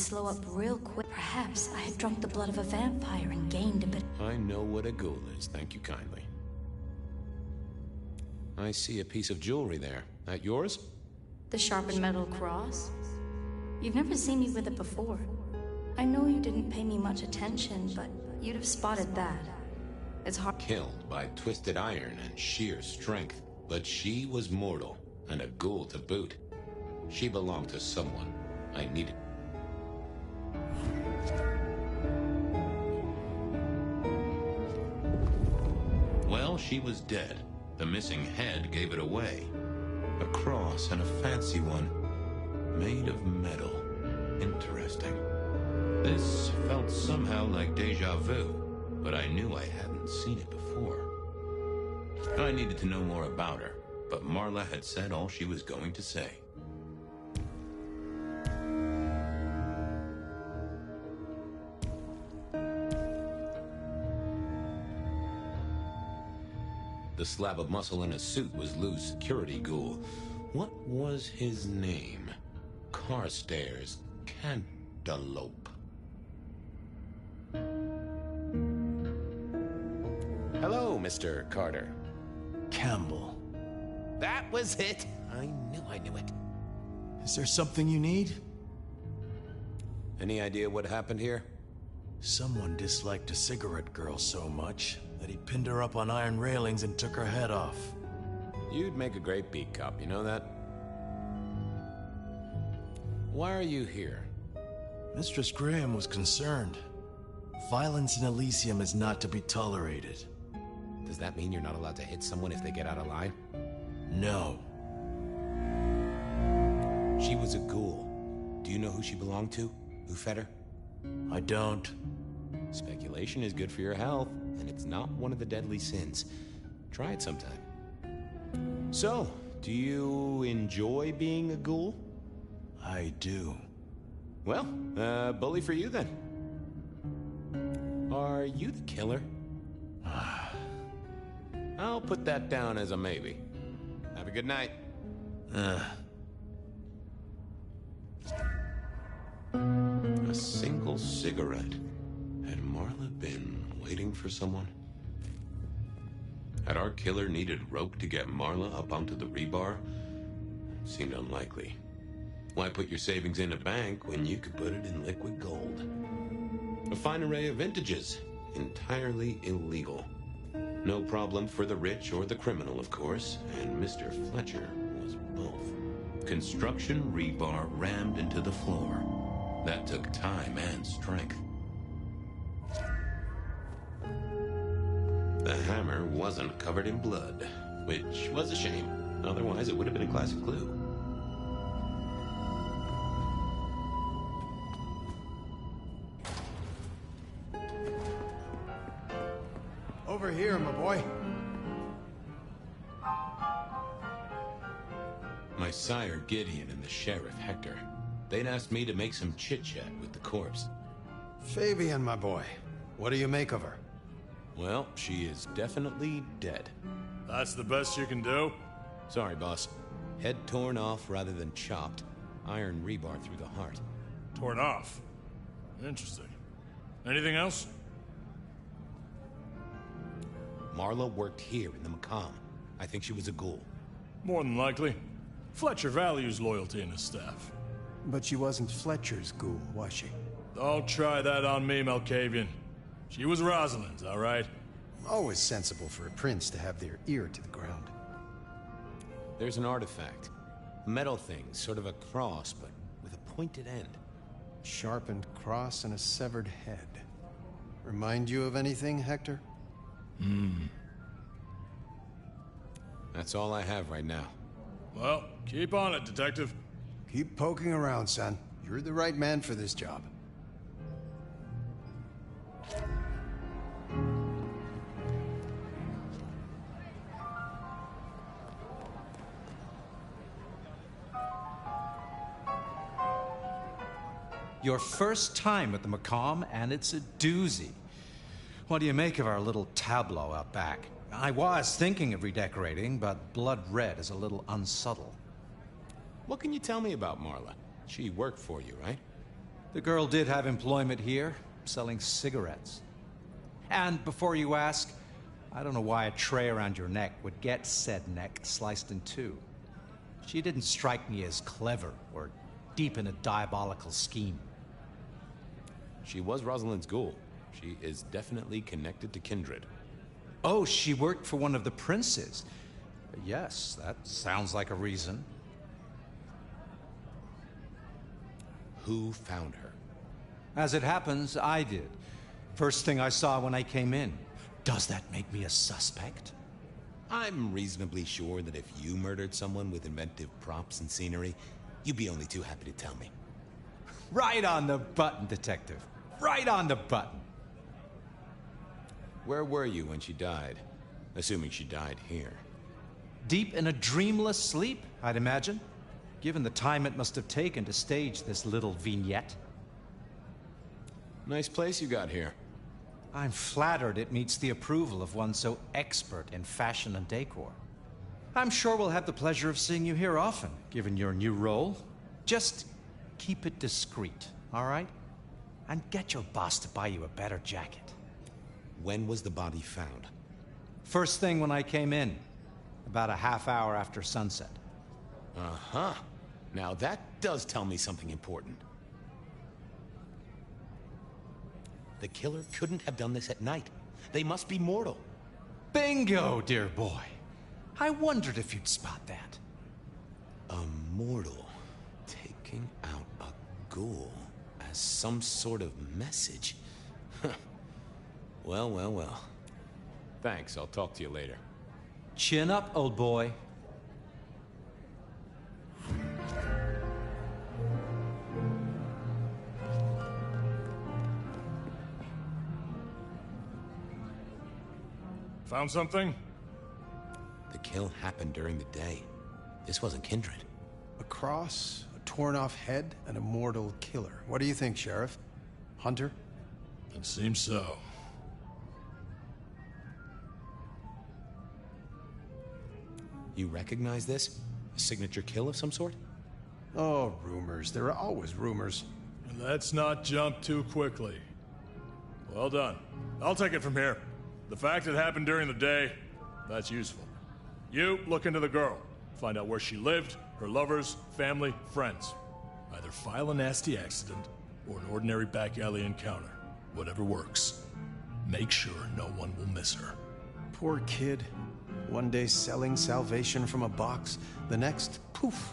slow up real quick. Perhaps I had drunk the blood of a vampire and gained a bit. I know what a ghoul is, thank you kindly. I see a piece of jewelry there. That yours? The sharpened metal cross? You've never seen me with it before. I know you didn't pay me much attention, but you'd have spotted that. It's hard. Killed by twisted iron and sheer strength. But she was mortal, and a ghoul to boot. She belonged to someone I needed. Well, she was dead. The missing head gave it away. A cross and a fancy one, made of metal. Interesting. This felt somehow like deja vu, but I knew I hadn't seen it before. I needed to know more about her, but Marla had said all she was going to say. The slab of muscle in his suit was Lou's security ghoul. What was his name? Carstairs Cantaloupe. Hello, Mr. Carter. Campbell. That was it! I knew it. Is there something you need? Any idea what happened here? Someone disliked a cigarette girl so much that he pinned her up on iron railings and took her head off. You'd make a great beat cop, you know that? Why are you here? Mistress Graham was concerned. Violence in Elysium is not to be tolerated. Does that mean you're not allowed to hit someone if they get out of line? No. She was a ghoul. Do you know who she belonged to? Who fed her? I don't. Speculation is good for your health, and it's not one of the deadly sins. Try it sometime. So, do you enjoy being a ghoul? I do. Well, bully for you then. Are you the killer? I'll put that down as a maybe. Have a good night. A single cigarette. Had Marla been waiting for someone? Had our killer needed rope to get Marla up onto the rebar? Seemed unlikely. Why put your savings in a bank when you could put it in liquid gold? A fine array of vintages. Entirely illegal. No problem for the rich or the criminal, of course, and Mr. Fletcher was both. Construction rebar rammed into the floor. That took time and strength. The hammer wasn't covered in blood, which was a shame. Otherwise, it would have been a classic clue. Over here, my boy. My sire Gideon and the sheriff Hector. They'd asked me to make some chit-chat with the corpse. Fabian, my boy. What do you make of her? Well, she is definitely dead. That's the best you can do? Sorry, boss. Head torn off rather than chopped. Iron rebar through the heart. Torn off. Interesting. Anything else? Marla worked here in the Macomb. I think she was a ghoul. More than likely. Fletcher values loyalty in his staff. But she wasn't Fletcher's ghoul, was she? Don't try that on me, Malkavian. She was Rosalind's, all right? Always sensible for a prince to have their ear to the ground. There's an artifact. A metal thing, sort of a cross, but with a pointed end. Sharpened cross and a severed head. Remind you of anything, Hector? That's all I have right now. Well, keep on it, Detective. Keep poking around, son. You're the right man for this job. Your first time at the Macomb, and it's a doozy. What do you make of our little tableau out back? I was thinking of redecorating, but blood red is a little unsubtle. What can you tell me about Marla? She worked for you, right? The girl did have employment here, selling cigarettes. And before you ask, I don't know why a tray around your neck would get said neck sliced in two. She didn't strike me as clever or deep in a diabolical scheme. She was Rosalind's ghoul. She is definitely connected to Kindred. Oh, she worked for one of the princes. Yes, that sounds like a reason. Who found her? As it happens, I did. First thing I saw when I came in. Does that make me a suspect? I'm reasonably sure that if you murdered someone with inventive props and scenery, you'd be only too happy to tell me. Right on the button, Detective. Right on the button. Where were you when she died? Assuming she died here. Deep in a dreamless sleep, I'd imagine, given the time it must have taken to stage this little vignette. Nice place you got here. I'm flattered it meets the approval of one so expert in fashion and decor. I'm sure we'll have the pleasure of seeing you here often, given your new role. Just keep it discreet, all right? And get your boss to buy you a better jacket. When was the body found? First thing when I came in, about a half hour after sunset. Uh-huh. Now that does tell me something important. The killer couldn't have done this at night. They must be mortal. Bingo, dear boy. I wondered if you'd spot that. A mortal taking out a ghoul as some sort of message. Well, well, well. Thanks, I'll talk to you later. Chin up, old boy. Found something? The kill happened during the day. This wasn't Kindred. A cross, a torn-off head, and a mortal killer. What do you think, Sheriff? Hunter? It seems so. You recognize this? A signature kill of some sort? Oh, rumors. There are always rumors. Let's not jump too quickly. Well done. I'll take it from here. The fact it happened during the day, that's useful. You look into the girl. Find out where she lived, her lovers, family, friends. Either file a nasty accident or an ordinary back alley encounter. Whatever works. Make sure no one will miss her. Poor kid. One day selling salvation from a box, the next, poof,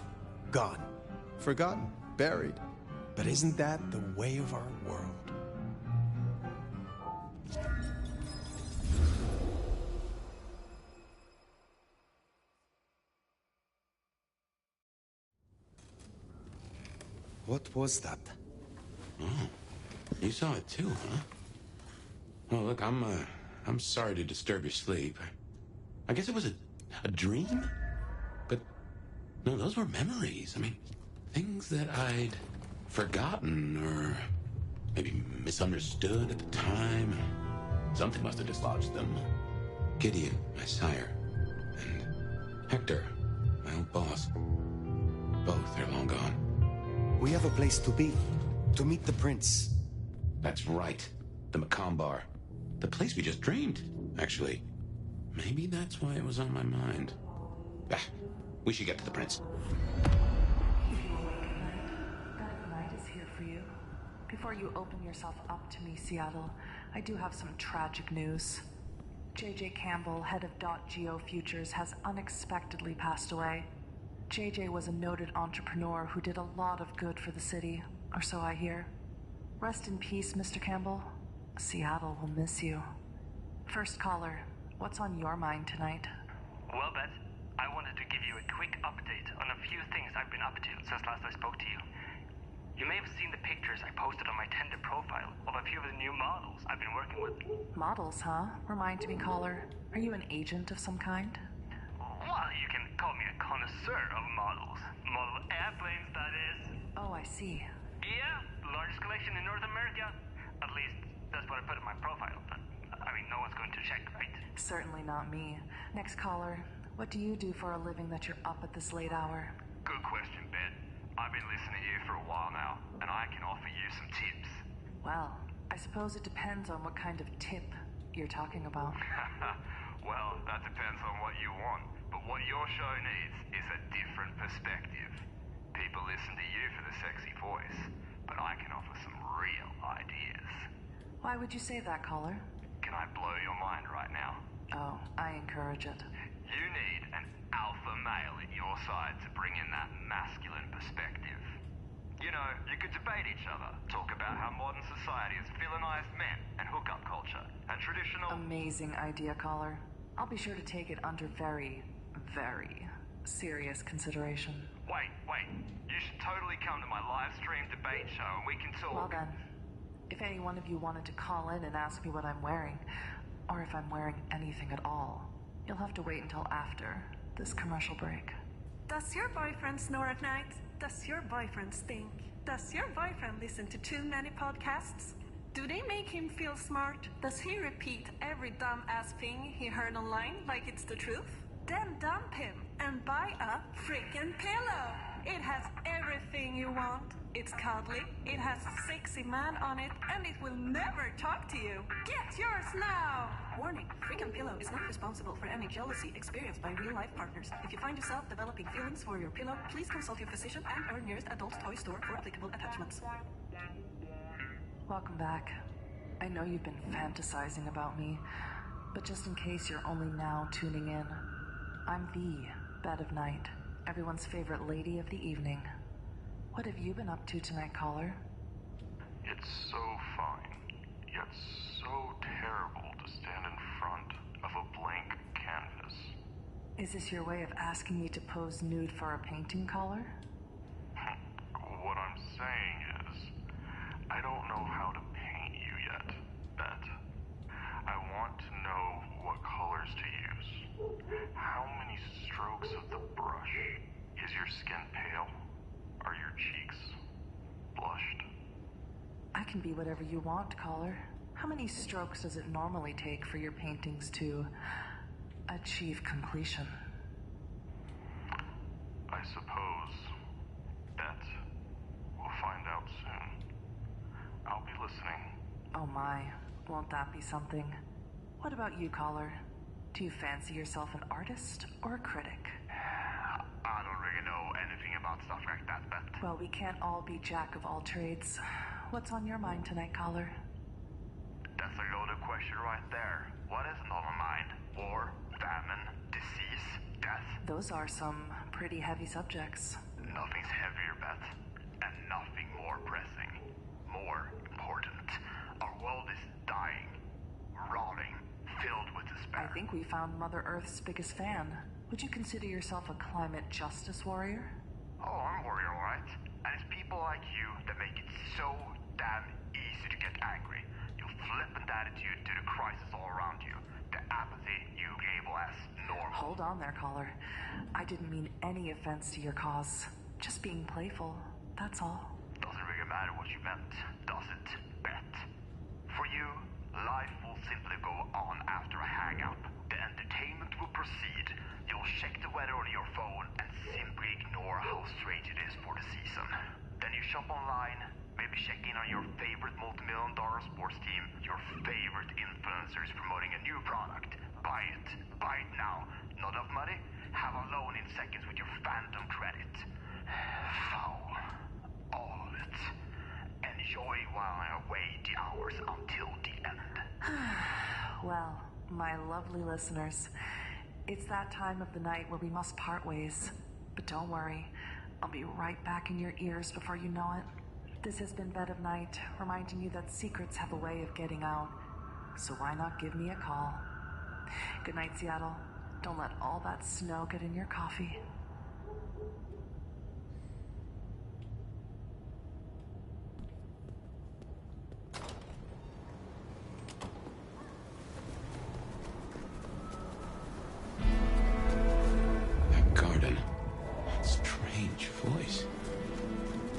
gone. Forgotten, buried. But isn't that the way of our world? What was that? Oh, you saw it too, huh? Well, look, I'm sorry to disturb your sleep. I guess it was a dream? But, no, those were memories. I mean, things that I'd forgotten or maybe misunderstood at the time. Something must have dislodged them. Gideon, my sire, and Hector, my old boss. Both are long gone. We have a place to be. To meet the prince. That's right. The Macomb Bar. The place we just dreamed, actually. Maybe that's why it was on my mind. Ah, we should get to the prince. That night is here for you. Before you open yourself up to me, Seattle, I do have some tragic news. J.J. Campbell, head of .Geo Futures, has unexpectedly passed away. JJ was a noted entrepreneur who did a lot of good for the city, or so I hear. Rest in peace, Mr. Campbell. Seattle will miss you. First caller, what's on your mind tonight? Well, Beth, I wanted to give you a quick update on a few things I've been up to since last I spoke to you. You may have seen the pictures I posted on my Tinder profile of a few of the new models I've been working with. Models, huh? Remind me, caller. Are you an agent of some kind? Well, you can call me a connoisseur of models. Model airplanes, that is. Oh, I see. Yeah, largest collection in North America. At least, that's what I put in my profile. But, I mean, no one's going to check, right? Certainly not me. Next caller, what do you do for a living that you're up at this late hour? Good question, Ben. I've been listening to you for a while now, and I can offer you some tips. Well, I suppose it depends on what kind of tip you're talking about. Well, that depends on what you want. But what your show needs is a different perspective. People listen to you for the sexy voice, but I can offer some real ideas. Why would you say that, caller? Can I blow your mind right now? Oh, I encourage it. You need an alpha male at your side to bring in that masculine perspective. You know, you could debate each other, talk about how modern society has villainized men and hookup culture, and traditional... Amazing idea, caller. I'll be sure to take it under very, very serious consideration. Wait. You should totally come to my live stream debate show and we can talk. Well then, if any one of you wanted to call in and ask me what I'm wearing, or if I'm wearing anything at all, you'll have to wait until after this commercial break. Does your boyfriend snore at night? Does your boyfriend stink? Does your boyfriend listen to too many podcasts? Do they make him feel smart? Does he repeat every dumb-ass thing he heard online like it's the truth? Then dump him and buy a freaking pillow. It has everything you want. It's cuddly, it has a sexy man on it, and it will never talk to you. Get yours now! Warning, Freakin' Pillow is not responsible for any jealousy experienced by real-life partners. If you find yourself developing feelings for your pillow, please consult your physician and or nearest adult toy store for applicable attachments. Welcome back. I know you've been fantasizing about me, but just in case you're only now tuning in, I'm the Bed of Night, everyone's favorite lady of the evening. What have you been up to tonight, caller? It's so fine, yet so terrible to stand in front of a blank canvas. Is this your way of asking me to pose nude for a painting, caller? What I'm saying is, I don't know how to paint you yet, Beth. I want to know what colors to use. How many strokes of the brush? Is your skin pale? Are your cheeks blushed? I can be whatever you want, caller. How many strokes does it normally take for your paintings to achieve completion? I suppose, Beth, we'll find out soon. I'll be listening. Oh my, won't that be something? What about you, caller? Do you fancy yourself an artist or a critic? I don't really know anything about stuff like that, but... Well, we can't all be jack of all trades. What's on your mind tonight, caller? That's a loaded question right there. What isn't on my mind? War, famine, disease, death? Those are some pretty heavy subjects. Nothing's heavier, Beth. And nothing more pressing. More important. Our world is dying. Rotting. Filled with despair. I think we found Mother Earth's biggest fan. Would you consider yourself a climate justice warrior? Oh, I'm a warrior, alright? And it's people like you that make it so damn easy to get angry. Your flippant attitude to the crisis all around you. The apathy you label as normal. Hold on there, caller. I didn't mean any offense to your cause. Just being playful, that's all. Doesn't really matter what you meant, does it, Beth? For you, life will simply go on after a hang-up. The entertainment will proceed. You'll check the weather on your phone and simply ignore how strange it is for the season. Then you shop online, maybe check in on your favorite multi-million-dollar sports team, your favorite influencer is promoting a new product. Buy it now. Not enough money? Have a loan in seconds with your phantom credit. Foul. All of it. Enjoy while I await the hours until the end. Well, my lovely listeners, it's that time of the night where we must part ways. But don't worry, I'll be right back in your ears before you know it. This has been Bed of Night, reminding you that secrets have a way of getting out. So why not give me a call? Good night, Seattle. Don't let all that snow get in your coffee. That garden. Strange voice.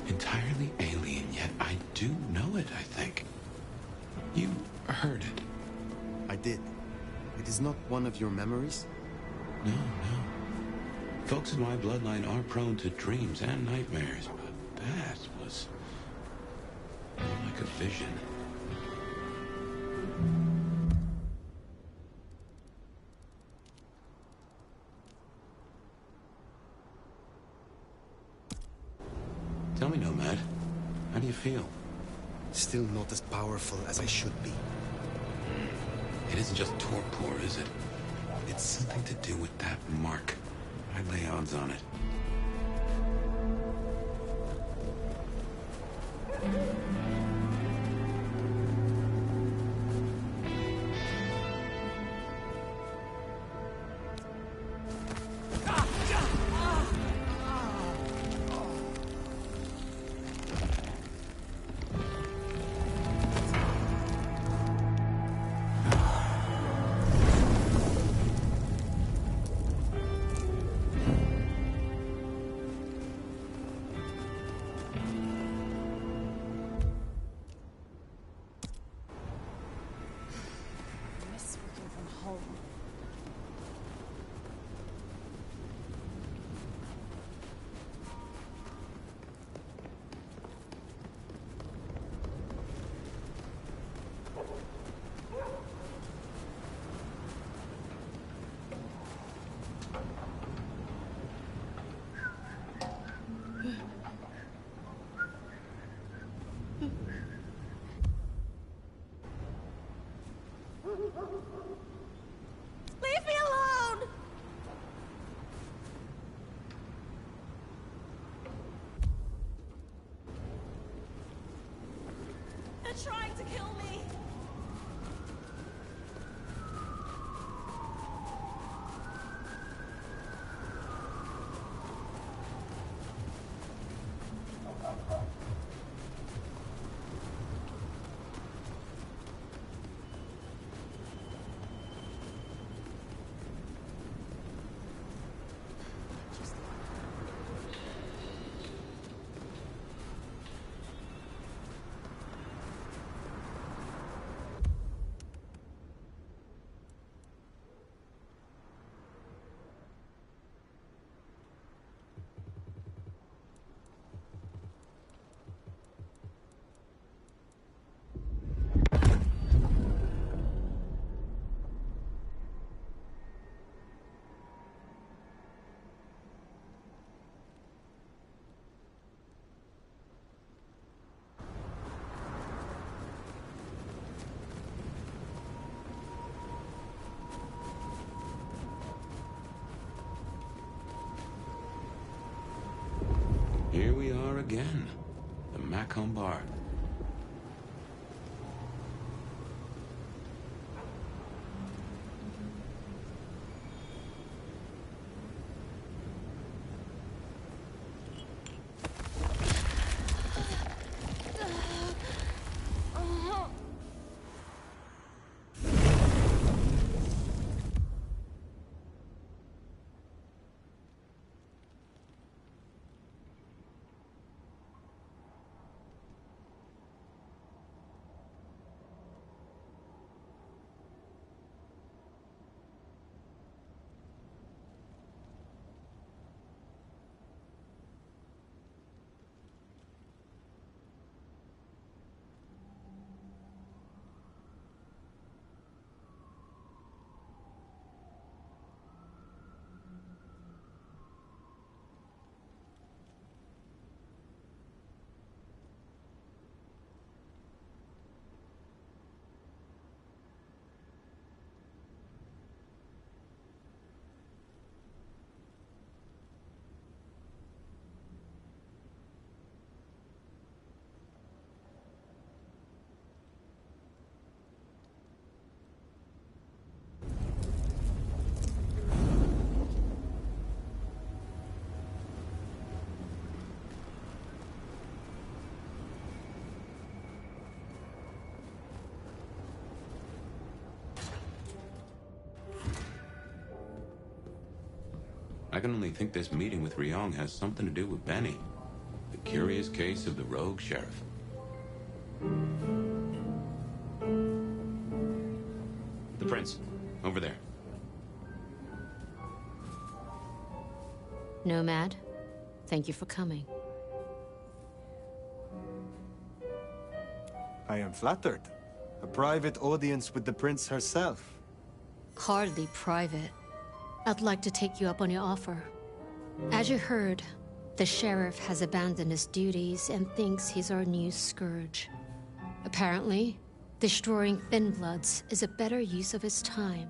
Entirely alien, yet I do know it, I think. You heard it. I did. It is not one of your memories? No. Folks in my bloodline are prone to dreams and nightmares, but That was like a vision. Tell me, Nomad, how do you feel? Still not as powerful as I should be. It isn't just torpor, is it? It's something to do with that mark. I'd lay odds on it. Leave me alone! They're trying to kill me! Here we are again. The Macomb Bar. I can only think this meeting with Ryong has something to do with Benny. The curious case of the rogue sheriff. The prince, over there. Nomad, thank you for coming. I am flattered. A private audience with the prince herself. Hardly private. I'd like to take you up on your offer. As you heard, the sheriff has abandoned his duties and thinks he's our new scourge. Apparently, destroying Thin Bloods is a better use of his time.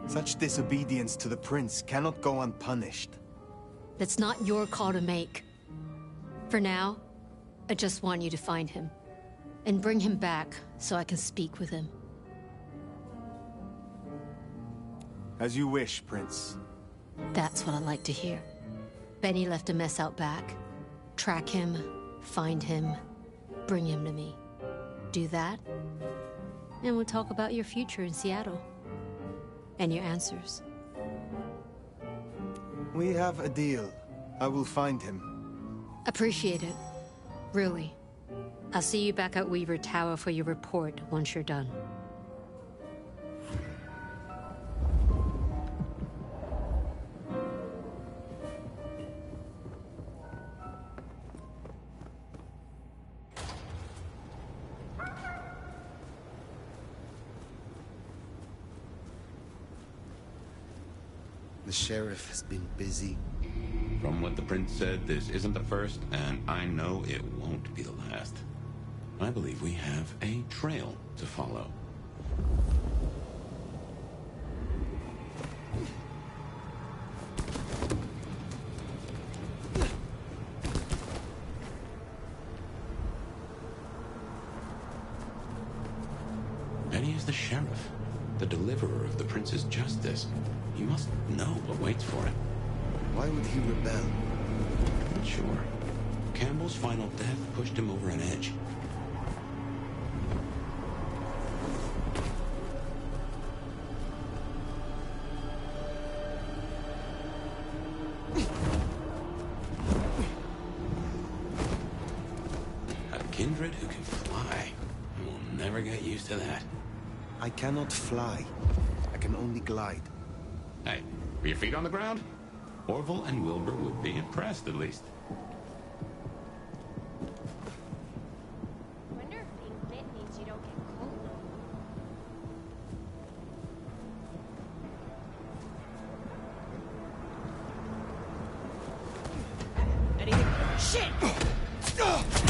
Such disobedience to the prince cannot go unpunished. That's not your call to make. For now, I just want you to find him. And bring him back so I can speak with him. As you wish, Prince. That's what I like to hear. Benny left a mess out back. Track him, find him, bring him to me. Do that, and we'll talk about your future in Seattle. And your answers. We have a deal. I will find him. Appreciate it. Really. I'll see you back at Weaver Tower for your report once you're done. The sheriff has been busy. From what the prince said, this isn't the first, and I know it won't be the last. I believe we have a trail to follow. Benny is the sheriff, the deliverer of the prince's justice. He must know what waits for him. Why would he rebel? Not sure. Campbell's final death pushed him over an edge. A kindred who can fly. I will never get used to that. I cannot fly. I can only glide. Hey, are your feet on the ground? Orville and Wilbur would be impressed, at least. I wonder if being bit means you don't get cold. Anything? Shit!